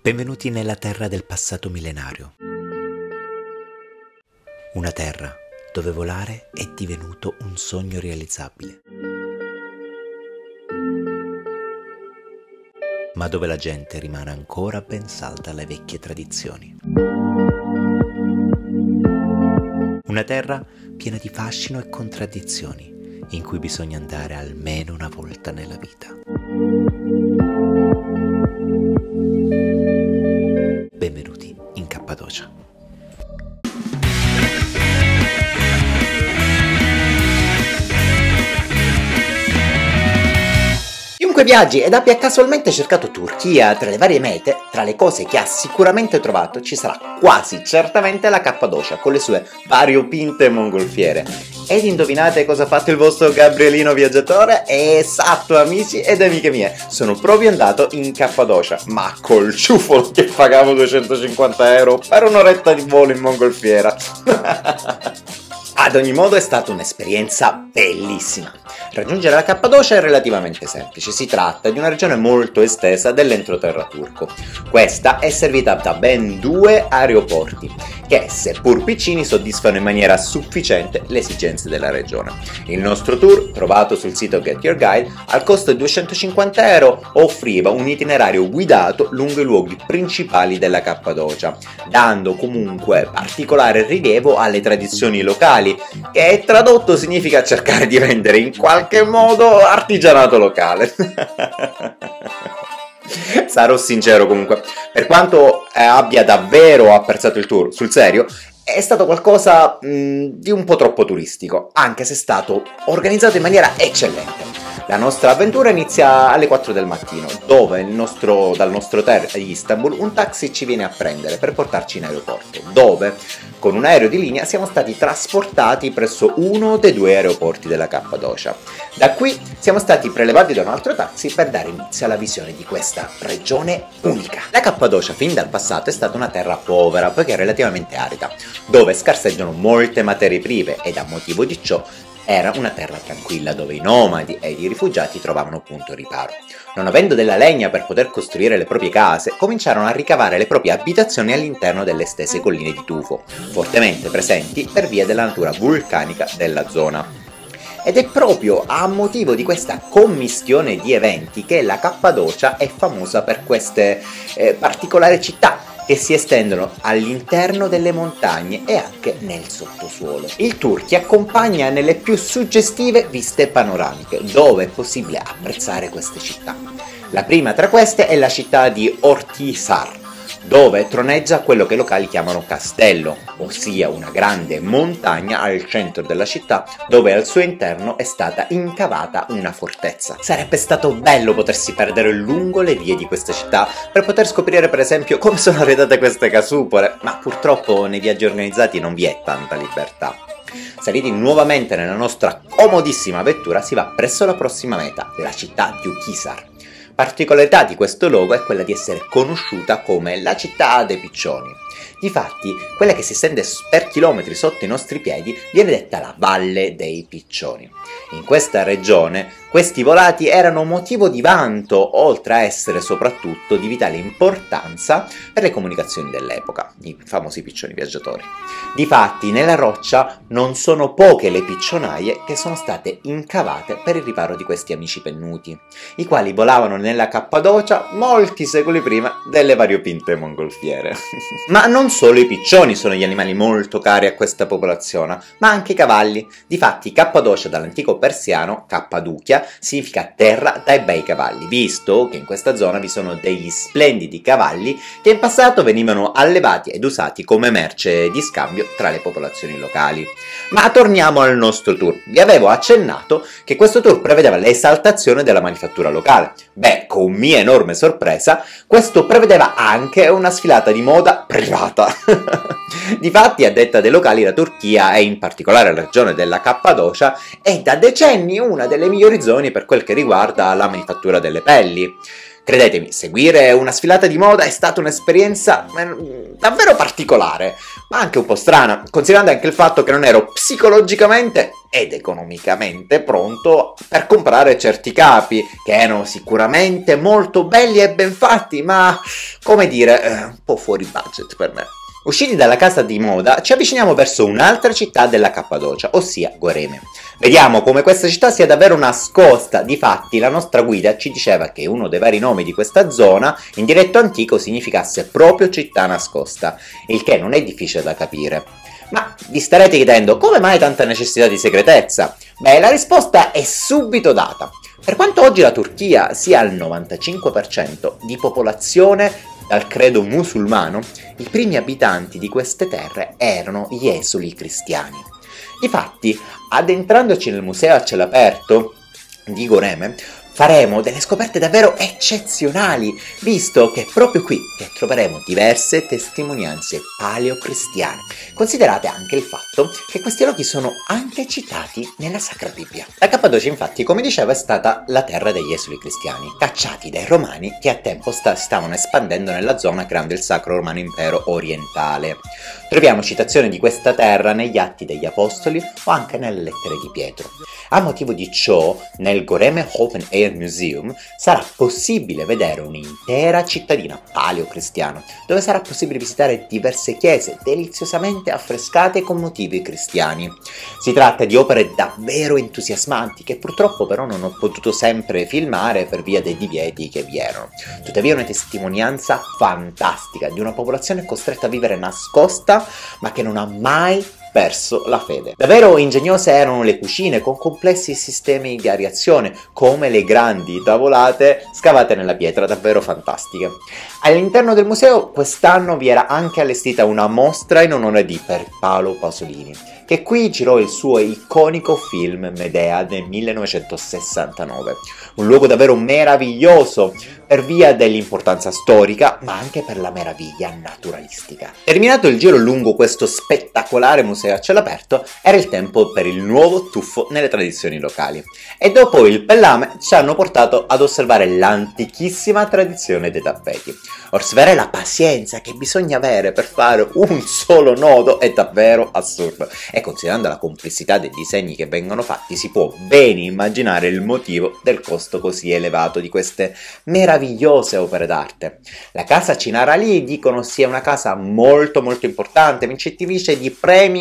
Benvenuti nella terra del passato millenario. Una terra dove volare è divenuto un sogno realizzabile. Ma dove la gente rimane ancora ben salda alle vecchie tradizioni. Una terra piena di fascino e contraddizioni, in cui bisogna andare almeno una volta nella vita. Benvenuti in Cappadocia. Chiunque viaggi ed abbia casualmente cercato Turchia tra le varie mete, tra le cose che ha sicuramente trovato ci sarà quasi certamente la Cappadocia con le sue variopinte mongolfiere. Ed indovinate cosa ha fatto il vostro Gabrielino viaggiatore? Esatto, amici ed amiche mie, sono proprio andato in Cappadocia, ma col ciuffolo che pagavo 250 euro per un'oretta di volo in mongolfiera. Ad ogni modo è stata un'esperienza bellissima. Raggiungere la Cappadocia è relativamente semplice, si tratta di una regione molto estesa dell'entroterra turco. Questa è servita da ben 2 aeroporti, che seppur piccini soddisfano in maniera sufficiente le esigenze della regione. Il nostro tour, trovato sul sito Get Your Guide, al costo di 250 euro offriva un itinerario guidato lungo i luoghi principali della Cappadocia, dando comunque particolare rilievo alle tradizioni locali, che tradotto significa cercare di vendere in qualche modo artigianato locale. Sarò sincero comunque, per quanto abbia davvero apprezzato il tour, sul serio, è stato qualcosa di un po' troppo turistico, anche se è stato organizzato in maniera eccellente. La nostra avventura inizia alle 4 del mattino, dove dal nostro hotel di Istanbul un taxi ci viene a prendere per portarci in aeroporto, dove con un aereo di linea siamo stati trasportati presso uno dei 2 aeroporti della Cappadocia. Da qui siamo stati prelevati da un altro taxi per dare inizio alla visione di questa regione unica. La Cappadocia fin dal passato è stata una terra povera, poiché relativamente arida, dove scarseggiano molte materie prime ed a motivo di ciò era una terra tranquilla dove i nomadi e i rifugiati trovavano punto riparo. Non avendo della legna per poter costruire le proprie case, cominciarono a ricavare le proprie abitazioni all'interno delle estese colline di tufo, fortemente presenti per via della natura vulcanica della zona. Ed è proprio a motivo di questa commistione di eventi che la Cappadocia è famosa per queste particolari città che si estendono all'interno delle montagne e anche nel sottosuolo. Il tour ti accompagna nelle più suggestive viste panoramiche, dove è possibile apprezzare queste città. La prima tra queste è la città di Ortisar, dove troneggia quello che i locali chiamano castello, ossia una grande montagna al centro della città dove al suo interno è stata incavata una fortezza. Sarebbe stato bello potersi perdere lungo le vie di questa città per poter scoprire per esempio come sono arredate queste casupole, ma purtroppo nei viaggi organizzati non vi è tanta libertà. Saliti nuovamente nella nostra comodissima vettura si va presso la prossima meta, la città di Ukhisar. Particolarità di questo luogo è quella di essere conosciuta come la città dei piccioni. Difatti, quella che si estende per chilometri sotto i nostri piedi viene detta la Valle dei Piccioni. In questa regione, questi volati erano motivo di vanto, oltre a essere soprattutto di vitale importanza per le comunicazioni dell'epoca, i famosi piccioni viaggiatori. Difatti, nella roccia non sono poche le piccionaie che sono state incavate per il riparo di questi amici pennuti, i quali volavano nella Cappadocia molti secoli prima delle variopinte mongolfiere. Ma non solo i piccioni sono gli animali molto cari a questa popolazione, ma anche i cavalli. Difatti Cappadocia dall'antico persiano, Cappaduchia, significa terra dai bei cavalli, visto che in questa zona vi sono degli splendidi cavalli che in passato venivano allevati ed usati come merce di scambio tra le popolazioni locali. Ma torniamo al nostro tour. Vi avevo accennato che questo tour prevedeva l'esaltazione della manifattura locale. Beh, con mia enorme sorpresa, questo prevedeva anche una sfilata di moda privata. Difatti, a detta dei locali, la Turchia, e in particolare la regione della Cappadocia, è da decenni una delle migliori zone per quel che riguarda la manifattura delle pelli. Credetemi, seguire una sfilata di moda è stata un'esperienza davvero particolare, ma anche un po' strana, considerando anche il fatto che non ero psicologicamente ed economicamente pronto per comprare certi capi, che erano sicuramente molto belli e ben fatti, ma, come dire, un po' fuori budget per me. Usciti dalla casa di moda, ci avviciniamo verso un'altra città della Cappadocia, ossia Goreme. Vediamo come questa città sia davvero nascosta. Difatti, la nostra guida ci diceva che uno dei vari nomi di questa zona, in dialetto antico, significasse proprio città nascosta, il che non è difficile da capire. Ma vi starete chiedendo, come mai tanta necessità di segretezza? Beh, la risposta è subito data. Per quanto oggi la Turchia sia al 95% di popolazione dal credo musulmano, i primi abitanti di queste terre erano gli esuli cristiani. Difatti, addentrandoci nel museo a cielo aperto di Goreme, faremo delle scoperte davvero eccezionali, visto che è proprio qui che troveremo diverse testimonianze paleocristiane. Considerate anche il fatto che questi luoghi sono anche citati nella Sacra Bibbia. La Cappadocia, infatti, come dicevo, è stata la terra degli esuli cristiani, cacciati dai romani che a tempo stavano espandendo nella zona creando il Sacro Romano Impero Orientale. Troviamo citazioni di questa terra negli Atti degli Apostoli o anche nelle lettere di Pietro. A motivo di ciò, nel Goreme Open Air Museum sarà possibile vedere un'intera cittadina paleocristiana, dove sarà possibile visitare diverse chiese deliziosamente affrescate con motivi cristiani. Si tratta di opere davvero entusiasmanti che purtroppo però non ho potuto sempre filmare per via dei divieti che vi erano. Tuttavia una testimonianza fantastica di una popolazione costretta a vivere nascosta ma che non ha mai perso la fede. Davvero ingegnose erano le cucine con complessi sistemi di areazione, come le grandi tavolate scavate nella pietra, davvero fantastiche. All'interno del museo quest'anno vi era anche allestita una mostra in onore di Paolo Pasolini, che qui girò il suo iconico film Medea nel 1969. Un luogo davvero meraviglioso per via dell'importanza storica, ma anche per la meraviglia naturalistica. Terminato il giro lungo questo spettacolare museo a cielo aperto, era il tempo per il nuovo tuffo nelle tradizioni locali. E dopo il pellame ci hanno portato ad osservare l'antichissima tradizione dei tappeti. Osservare la pazienza che bisogna avere per fare un solo nodo è davvero assurdo. E considerando la complessità dei disegni che vengono fatti, si può bene immaginare il motivo del costo così elevato di queste meravigliose opere d'arte. La casa Cinarali dicono sia una casa molto importante, vincitrice di premi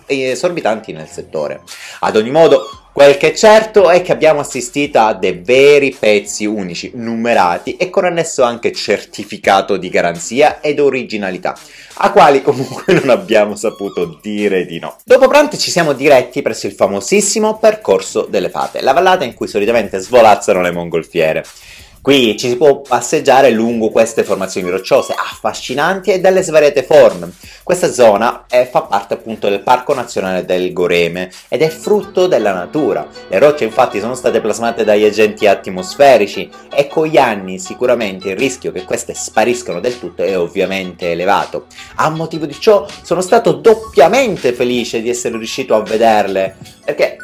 esorbitanti nel settore. Ad ogni modo, quel che è certo è che abbiamo assistito a dei veri pezzi unici, numerati e con annesso anche certificato di garanzia ed originalità, a quali comunque non abbiamo saputo dire di no. Dopo pranzo ci siamo diretti presso il famosissimo Percorso delle Fate, la vallata in cui solitamente svolazzano le mongolfiere. Qui ci si può passeggiare lungo queste formazioni rocciose affascinanti e dalle svariate forme. Questa zona fa parte appunto del Parco Nazionale del Goreme ed è frutto della natura. Le rocce infatti sono state plasmate dagli agenti atmosferici e con gli anni sicuramente il rischio che queste spariscano del tutto è ovviamente elevato. A motivo di ciò sono stato doppiamente felice di essere riuscito a vederle, perché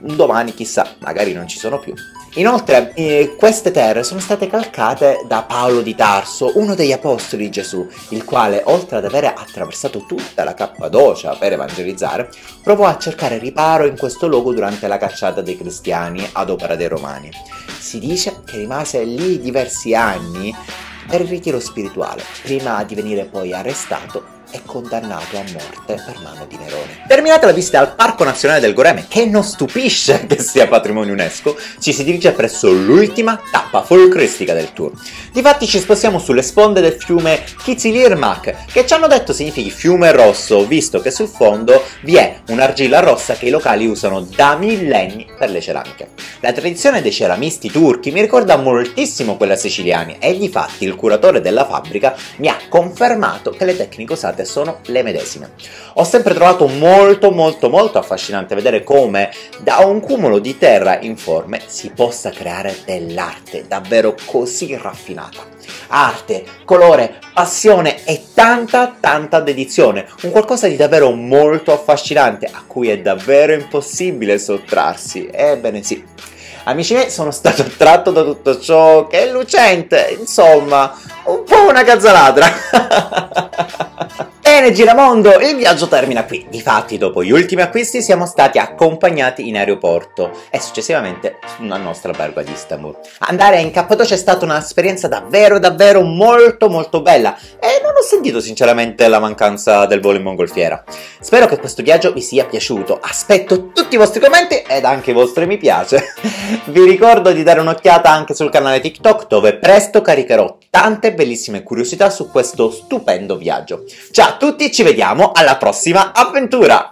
domani chissà, magari non ci sono più. Inoltre, queste terre sono state calcate da Paolo di Tarso, uno degli apostoli di Gesù, il quale, oltre ad aver attraversato tutta la Cappadocia per evangelizzare, provò a cercare riparo in questo luogo durante la cacciata dei cristiani ad opera dei romani. Si dice che rimase lì diversi anni per il ritiro spirituale, prima di venire poi arrestato e condannato a morte per mano di Nerone. Terminata la visita al Parco Nazionale del Goreme, che non stupisce che sia patrimonio UNESCO, ci si dirige presso l'ultima tappa folcloristica del tour. Difatti ci spostiamo sulle sponde del fiume Kizilirmak, che ci hanno detto significhi fiume rosso, visto che sul fondo vi è un'argilla rossa che i locali usano da millenni per le ceramiche. La tradizione dei ceramisti turchi mi ricorda moltissimo quella siciliana e difatti il curatore della fabbrica mi ha confermato che le tecniche usate sono le medesime. Ho sempre trovato molto affascinante vedere come da un cumulo di terra informe si possa creare dell'arte davvero così raffinata. Arte, colore, passione e tanta dedizione, un qualcosa di davvero molto affascinante a cui è davvero impossibile sottrarsi. Ebbene sì. Amici miei, sono stato attratto da tutto ciò che è lucente, insomma, un po' una cazzaladra. Bene, Giramondo, il viaggio termina qui. Difatti, dopo gli ultimi acquisti siamo stati accompagnati in aeroporto e successivamente al nostro albergo ad Istanbul. Andare in Cappadocia è stata un'esperienza davvero molto bella e non ho sentito sinceramente la mancanza del volo in mongolfiera. Spero che questo viaggio vi sia piaciuto, aspetto tutti i vostri commenti ed anche i vostri mi piace. Vi ricordo di dare un'occhiata anche sul canale TikTok dove presto caricherò tante bellissime curiosità su questo stupendo viaggio. Ciao a tutti, ci vediamo alla prossima avventura!